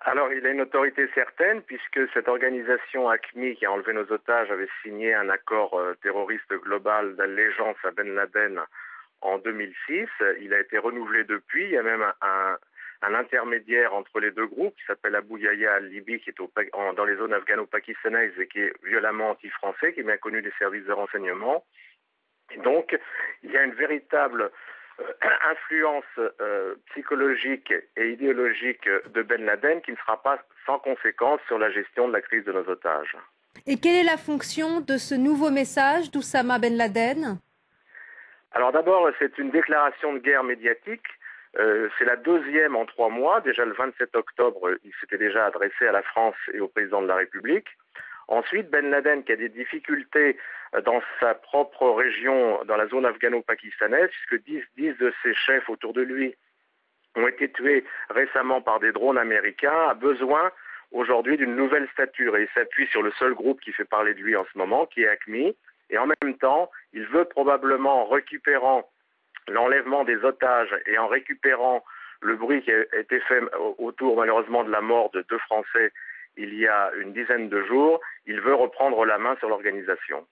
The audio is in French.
Alors, il a une autorité certaine puisque cette organisation AQMI qui a enlevé nos otages avait signé un accord terroriste global d'allégeance à Ben Laden en 2006. Il a été renouvelé depuis. Il y a même un intermédiaire entre les deux groupes qui s'appelle Abou Yahya al-Libi, qui est dans les zones afghano-pakistanaises et qui est violemment anti-français, qui est bien connu des services de renseignement. Et donc, il y a une véritable influence psychologique et idéologique de Ben Laden qui ne sera pas sans conséquence sur la gestion de la crise de nos otages. Et quelle est la fonction de ce nouveau message d'Oussama Ben Laden? Alors d'abord, c'est une déclaration de guerre médiatique. C'est la deuxième en 3 mois. Déjà le 27 octobre, il s'était déjà adressé à la France et au président de la République. Ensuite, Ben Laden, qui a des difficultés dans sa propre région, dans la zone afghano-pakistanaise, puisque 10 de ses chefs autour de lui ont été tués récemment par des drones américains, a besoin aujourd'hui d'une nouvelle stature. Et il s'appuie sur le seul groupe qui fait parler de lui en ce moment, qui est AQMI. Et en même temps, il veut probablement, en récupérant l'enlèvement des otages et en récupérant le bruit qui a été fait autour malheureusement de la mort de 2 Français il y a une dizaine de jours, il veut reprendre la main sur l'organisation.